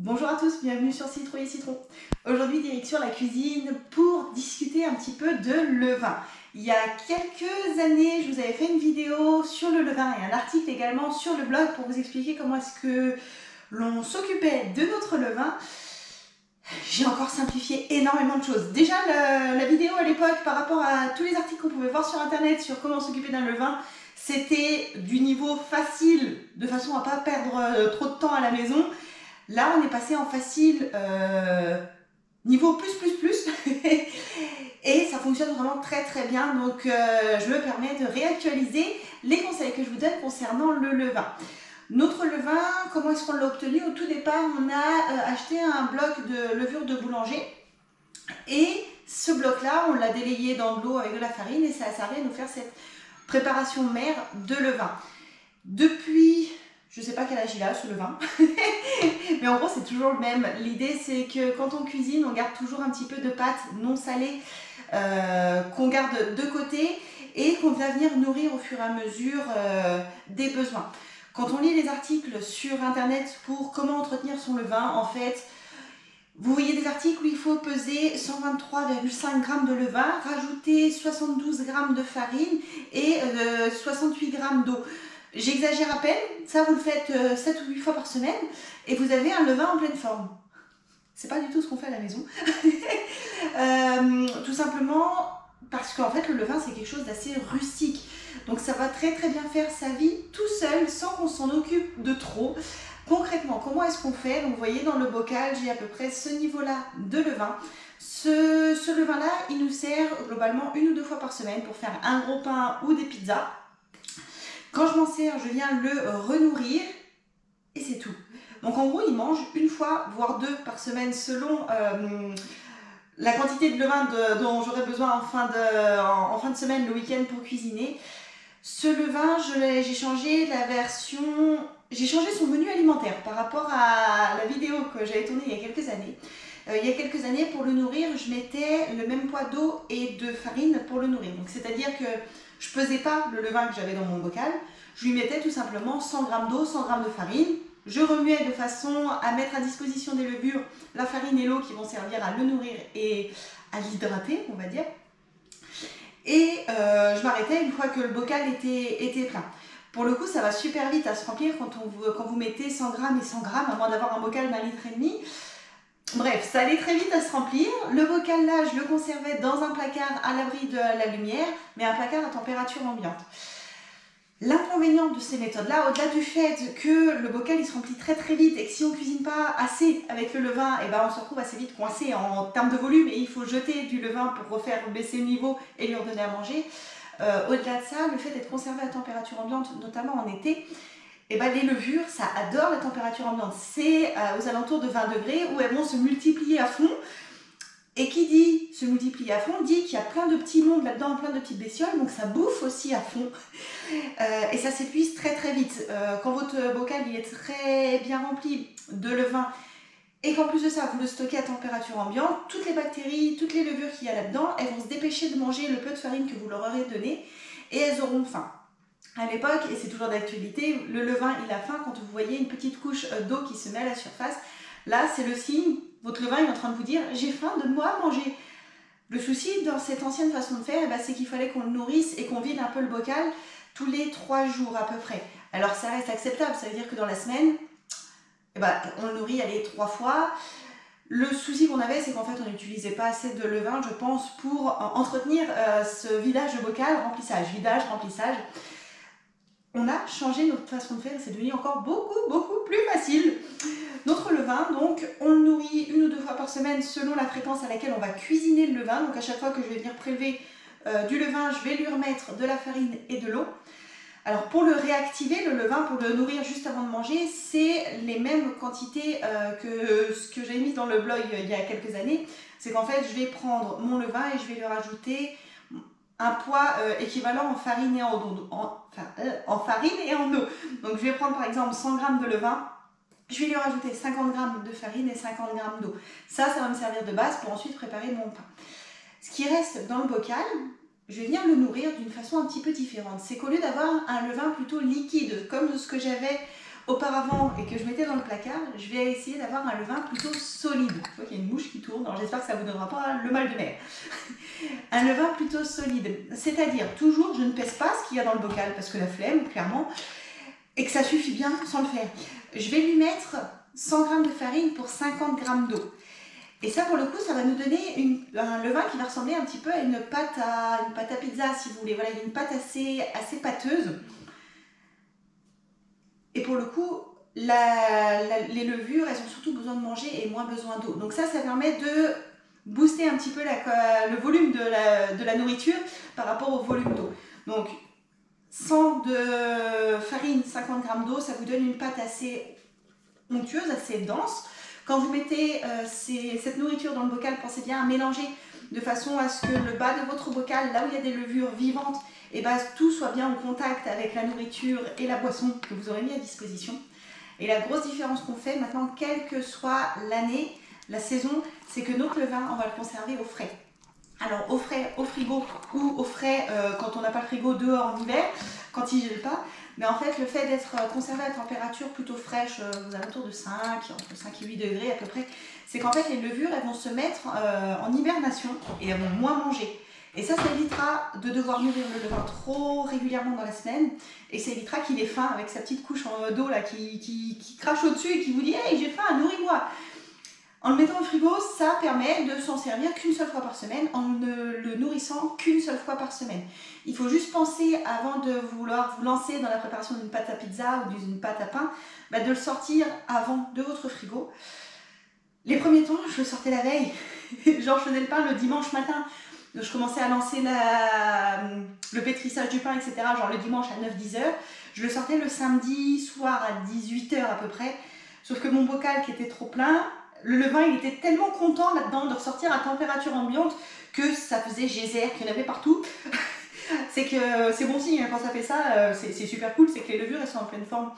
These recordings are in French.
Bonjour à tous, bienvenue sur Citrouille et Citron. Aujourd'hui, direction la cuisine pour discuter un petit peu de levain. Il y a quelques années, je vous avais fait une vidéo sur le levain et un article également sur le blog pour vous expliquer comment est-ce que l'on s'occupait de notre levain. J'ai encore simplifié énormément de choses. Déjà, la vidéo à l'époque, par rapport à tous les articles qu'on pouvait voir sur internet sur comment s'occuper d'un levain, c'était du niveau facile, de façon à ne pas perdre trop de temps à la maison. Là, on est passé en facile niveau plus et ça fonctionne vraiment très bien. Donc, je me permets de réactualiser les conseils que je vous donne concernant le levain. Notre levain, comment est-ce qu'on l'a obtenu? Au tout départ, on a acheté un bloc de levure de boulanger et ce bloc-là, on l'a délayé dans de l'eau avec de la farine et ça a servi à nous faire cette préparation mère de levain. Depuis, je ne sais pas quel âge il a ce levain, mais en gros c'est toujours le même. L'idée c'est que quand on cuisine, on garde toujours un petit peu de pâte non salée qu'on garde de côté et qu'on va venir nourrir au fur et à mesure des besoins. Quand on lit les articles sur internet pour comment entretenir son levain, en fait, vous voyez des articles où il faut peser 123,5 g de levain, rajouter 72 g de farine et 68 g d'eau. J'exagère à peine, ça vous le faites 7 ou 8 fois par semaine et vous avez un levain en pleine forme. C'est pas du tout ce qu'on fait à la maison. Tout simplement parce qu'en fait le levain c'est quelque chose d'assez rustique. Donc ça va très bien faire sa vie tout seul sans qu'on s'en occupe de trop. Concrètement, comment est-ce qu'on fait? Donc vous voyez dans le bocal, j'ai à peu près ce niveau-là de levain. Ce levain-là, il nous sert globalement 1 ou 2 fois par semaine pour faire un gros pain ou des pizzas. Quand je m'en sers, je viens le renourrir et c'est tout. Donc en gros, il mange 1 fois, voire 2 par semaine selon la quantité de levain dont j'aurai besoin en fin de semaine, le week-end pour cuisiner. Ce levain, j'ai changé la version, j'ai changé son menu alimentaire par rapport à la vidéo que j'avais tournée il y a quelques années. Il y a quelques années, pour le nourrir, je mettais le même poids d'eau et de farine pour le nourrir. Donc c'est-à-dire que je ne pesais pas le levain que j'avais dans mon bocal, je lui mettais tout simplement 100 g d'eau, 100 g de farine. Je remuais de façon à mettre à disposition des levures la farine et l'eau qui vont servir à le nourrir et à l'hydrater, on va dire. Et je m'arrêtais une fois que le bocal était plein. Pour le coup, ça va super vite à se remplir quand vous mettez 100 g et 100 g, à moins d'avoir un bocal d'1,5 litre. Bref, ça allait très vite à se remplir. Le bocal là, je le conservais dans un placard à l'abri de la lumière, mais un placard à température ambiante. L'inconvénient de ces méthodes-là, au-delà du fait que le bocal il se remplit très vite et que si on ne cuisine pas assez avec le levain, et ben on se retrouve assez vite coincé en termes de volume et il faut jeter du levain pour refaire baisser le niveau et lui redonner à manger. Au-delà de ça, le fait d'être conservé à température ambiante, notamment en été, et ben les levures, ça adore la température ambiante. C'est aux alentours de 20 degrés où elles vont se multiplier à fond. Et qui dit se multiplier à fond, dit qu'il y a plein de petits mondes là-dedans, plein de petites bestioles, donc ça bouffe aussi à fond. Et ça s'épuise très vite. Quand votre bocal il est très bien rempli de levain et qu'en plus de ça, vous le stockez à température ambiante, toutes les bactéries, toutes les levures qu'il y a là-dedans, elles vont se dépêcher de manger le peu de farine que vous leur aurez donné et elles auront faim. À l'époque, et c'est toujours d'actualité, le levain il a faim quand vous voyez une petite couche d'eau qui se met à la surface. Là, c'est le signe, votre levain est en train de vous dire « j'ai faim, donne-moi à manger ». Le souci dans cette ancienne façon de faire, c'est qu'il fallait qu'on le nourrisse et qu'on vide un peu le bocal tous les 3 jours à peu près. Alors ça reste acceptable, ça veut dire que dans la semaine, on le nourrit 3 fois. Le souci qu'on avait, c'est qu'en fait on n'utilisait pas assez de levain, je pense, pour entretenir ce vidage de bocal, vidage, remplissage. On a changé notre façon de faire et c'est devenu encore beaucoup plus facile. Notre levain, donc, on le nourrit 1 ou 2 fois par semaine selon la fréquence à laquelle on va cuisiner le levain. Donc à chaque fois que je vais venir prélever du levain, je vais lui remettre de la farine et de l'eau. Alors pour le réactiver, le levain, pour le nourrir juste avant de manger, c'est les mêmes quantités que ce que j'ai mis dans le blog il y a quelques années. C'est qu'en fait, je vais prendre mon levain et je vais lui rajouter un poids équivalent en farine et en eau. Donc je vais prendre par exemple 100 g de levain, je vais lui rajouter 50 g de farine et 50 g d'eau. Ça va me servir de base pour ensuite préparer mon pain. Ce qui reste dans le bocal, je vais venir le nourrir d'une façon un petit peu différente. C'est qu'au lieu d'avoir un levain plutôt liquide, comme ce que j'avais auparavant et que je mettais dans le placard, je vais essayer d'avoir un levain plutôt solide. Je vois qu'il y a une mouche qui tourne, alors j'espère que ça ne vous donnera pas le mal de mer. Un levain plutôt solide, c'est-à-dire toujours je ne pèse pas ce qu'il y a dans le bocal parce que la flemme, clairement, et que ça suffit bien sans le faire. Je vais lui mettre 100 g de farine pour 50 g d'eau. Et ça, pour le coup, ça va nous donner un levain qui va ressembler un petit peu à une pâte à pizza, si vous voulez. Voilà, il y a une pâte assez pâteuse. Et pour le coup, les levures, elles ont surtout besoin de manger et moins besoin d'eau. Donc ça permet de booster un petit peu le volume de la nourriture par rapport au volume d'eau. Donc 100 de farine, 50 g d'eau, ça vous donne une pâte assez onctueuse, assez dense. Quand vous mettez cette nourriture dans le bocal, pensez bien à mélanger de façon à ce que le bas de votre bocal, là où il y a des levures vivantes, et tout soit bien en contact avec la nourriture et la boisson que vous aurez mis à disposition. Et la grosse différence qu'on fait maintenant, quelle que soit l'année, la saison, c'est que notre levain, on va le conserver au frais. Alors au frais, au frigo ou au frais quand on n'a pas le frigo dehors en hiver, quand il ne gèle pas. Mais en fait, le fait d'être conservé à température plutôt fraîche, aux alentours de 5, entre 5 et 8 degrés à peu près, c'est qu'en fait les levures, elles vont se mettre en hibernation et elles vont moins manger. Et ça évitera de devoir nourrir le levain trop régulièrement dans la semaine. Et ça évitera qu'il ait faim avec sa petite couche d'eau là qui crache au-dessus et qui vous dit « Hey, j'ai faim, nourris-moi !» En le mettant au frigo, ça permet de s'en servir qu'une seule fois par semaine, en ne le nourrissant qu'une seule fois par semaine. Il faut juste penser, avant de vouloir vous lancer dans la préparation d'une pâte à pizza ou d'une pâte à pain, de le sortir avant de votre frigo. Les premiers temps, je le sortais la veille. Genre, je faisais le pain le dimanche matin. Donc, je commençais à lancer le pétrissage du pain, etc. Genre le dimanche à 9-10 heures. Je le sortais le samedi soir à 18 heures à peu près. Sauf que mon bocal qui était trop plein, le levain, il était tellement content là-dedans de ressortir à température ambiante que ça faisait geyser, qu'il y en avait partout. C'est que c'est bon signe, quand ça fait ça, c'est super cool, c'est que les levures, elles sont en pleine forme.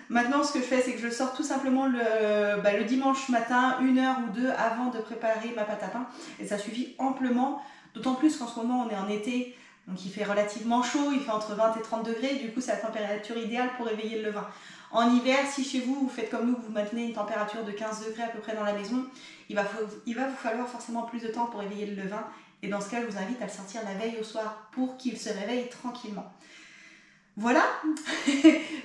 Maintenant, ce que je fais, c'est que je le sors tout simplement le dimanche matin, 1 heure ou 2 avant de préparer ma pâte à pain. Et ça suffit amplement, d'autant plus qu'en ce moment, on est en été, donc il fait relativement chaud, il fait entre 20 et 30 degrés, du coup, c'est la température idéale pour réveiller le levain. En hiver, si chez vous, vous faites comme nous, vous maintenez une température de 15 degrés à peu près dans la maison, il va vous falloir forcément plus de temps pour réveiller le levain. Et dans ce cas, je vous invite à le sortir la veille au soir pour qu'il se réveille tranquillement. Voilà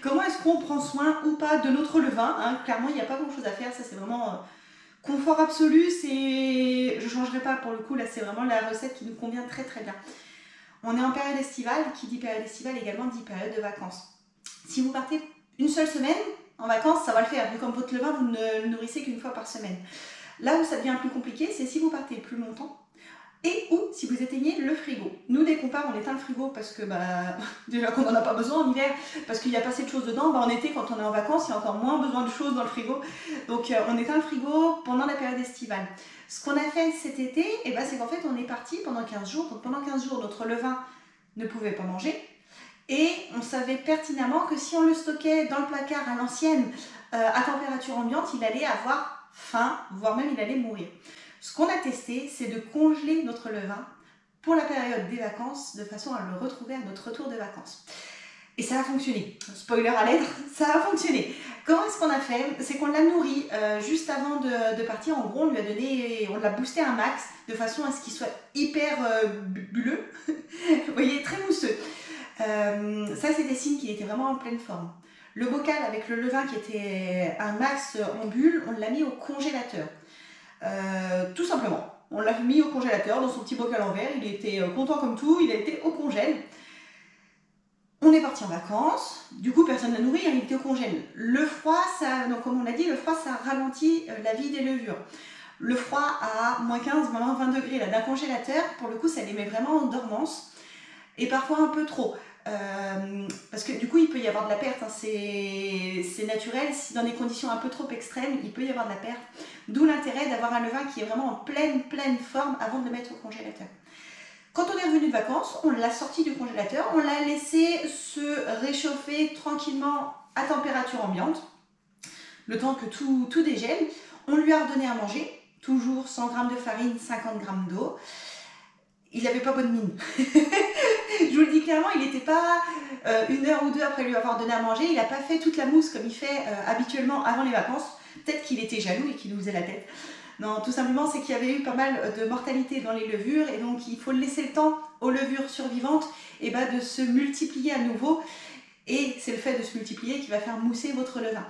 comment est-ce qu'on prend soin ou pas de notre levain, hein. Clairement, il n'y a pas grand-chose à faire, ça c'est vraiment confort absolu. Je ne changerai pas pour le coup, là c'est vraiment la recette qui nous convient très très bien. On est en période estivale, qui dit période estivale également dit période de vacances. Si vous partez une seule semaine en vacances, ça va le faire, vu comme votre levain, vous ne le nourrissez qu'une fois par semaine. Là où ça devient plus compliqué, c'est si vous partez plus longtemps et ou si vous éteignez le frigo. Nous, dès qu'on part, on éteint le frigo parce que, déjà qu'on n'en a pas besoin en hiver, parce qu'il n'y a pas assez de choses dedans. En été, quand on est en vacances, il y a encore moins besoin de choses dans le frigo. Donc, on éteint le frigo pendant la période estivale. Ce qu'on a fait cet été, c'est qu'en fait, on est parti pendant 15 jours. Donc, pendant 15 jours, notre levain ne pouvait pas manger. Et on savait pertinemment que si on le stockait dans le placard à l'ancienne, à température ambiante, il allait avoir faim, voire même il allait mourir. Ce qu'on a testé, c'est de congeler notre levain pour la période des vacances, de façon à le retrouver à notre retour de vacances. Et ça a fonctionné. Spoiler alert, ça a fonctionné. Comment est-ce qu'on a fait? C'est qu'on l'a nourri juste avant de partir. En gros, on l'a boosté un max, de façon à ce qu'il soit hyper bulleux. Vous voyez, très mousseux. Ça, c'est des signes qu'il était vraiment en pleine forme. Le bocal avec le levain qui était un max en bulle, on l'a mis au congélateur. Tout simplement, on l'a mis au congélateur dans son petit bocal en verre. Il était content comme tout, il a été au congèle. On est parti en vacances, du coup personne n'a nourri, il était au congèle. Le froid, donc comme on l'a dit, le froid ça ralentit la vie des levures. Le froid à moins 15, moins 20 degrés d'un congélateur, pour le coup ça les met vraiment en dormance. Et parfois un peu trop. Parce que du coup il peut y avoir de la perte, hein. C'est naturel, si dans des conditions un peu trop extrêmes, il peut y avoir de la perte. D'où l'intérêt d'avoir un levain qui est vraiment en pleine forme avant de le mettre au congélateur. Quand on est revenu de vacances, on l'a sorti du congélateur, on l'a laissé se réchauffer tranquillement à température ambiante, le temps que tout dégèle. On lui a redonné à manger, toujours 100 g de farine, 50 g d'eau. il n'avait pas bonne mine. Je vous le dis clairement, il n'était pas 1 heure ou 2 après lui avoir donné à manger, il n'a pas fait toute la mousse comme il fait habituellement avant les vacances. Peut-être qu'il était jaloux et qu'il nous faisait la tête. Non, tout simplement, c'est qu'il y avait eu pas mal de mortalité dans les levures et donc il faut laisser le temps aux levures survivantes de se multiplier à nouveau. Et c'est le fait de se multiplier qui va faire mousser votre levain.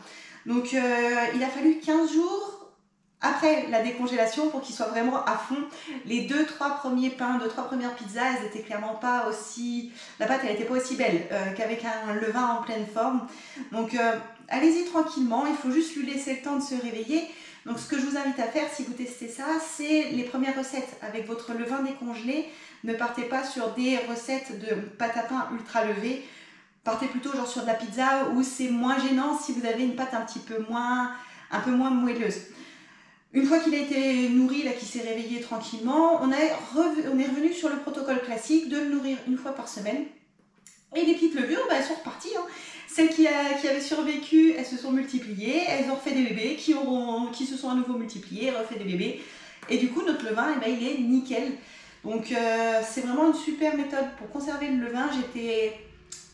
Donc il a fallu 15 jours après la décongélation pour qu'il soit vraiment à fond. Les 2-3 premiers pains, 2-3 premières pizzas, elles étaient clairement pas aussi... La pâte, elle n'était pas aussi belle qu'avec un levain en pleine forme. Donc allez-y tranquillement, il faut juste lui laisser le temps de se réveiller. Donc ce que je vous invite à faire si vous testez ça, c'est les premières recettes avec votre levain décongelé. Ne partez pas sur des recettes de pâte à pain ultra levée. Partez plutôt genre sur de la pizza où c'est moins gênant si vous avez une pâte un peu moins moelleuse. Une fois qu'il a été nourri, là, qu'il s'est réveillé tranquillement, on est revenu sur le protocole classique de le nourrir 1 fois par semaine. Et les petites levures, elles sont reparties. Hein. Celles qui avaient survécu, elles se sont multipliées, elles ont refait des bébés, qui se sont à nouveau multipliés, refait des bébés. Et du coup, notre levain, il est nickel. Donc, c'est vraiment une super méthode pour conserver le levain. J'étais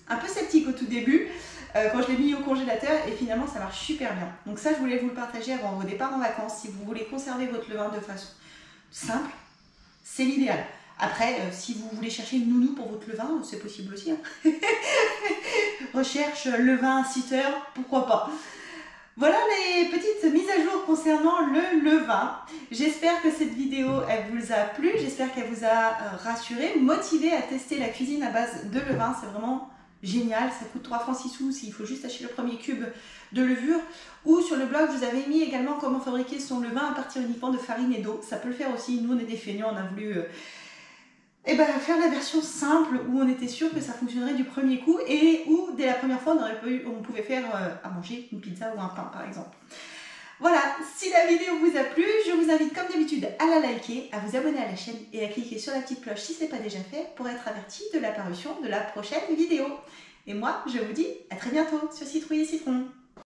un peu sceptique au tout début quand je l'ai mis au congélateur et finalement ça marche super bien. Donc ça, je voulais vous le partager avant vos départs en vacances. Si vous voulez conserver votre levain de façon simple, c'est l'idéal. Après, si vous voulez chercher une nounou pour votre levain, c'est possible aussi. Hein. Recherche levain sitter, pourquoi pas. Voilà les petites mises à jour concernant le levain. J'espère que cette vidéo, elle vous a plu. J'espère qu'elle vous a rassuré, motivé à tester la cuisine à base de levain. C'est vraiment génial, ça coûte 3 francs 6 sous s'il faut juste acheter le premier cube de levure. Ou sur le blog, je vous avais mis également comment fabriquer son levain à partir uniquement de farine et d'eau. Ça peut le faire aussi. Nous, on est des feignants, on a voulu faire la version simple où on était sûr que ça fonctionnerait du premier coup et où dès la première fois, on pouvait faire à manger une pizza ou un pain par exemple. Voilà, si la vidéo vous a plu, je vous invite comme d'habitude à la liker, à vous abonner à la chaîne et à cliquer sur la petite cloche si ce n'est pas déjà fait pour être averti de l'apparition de la prochaine vidéo. Et moi, je vous dis à très bientôt sur Citrouille et Citron.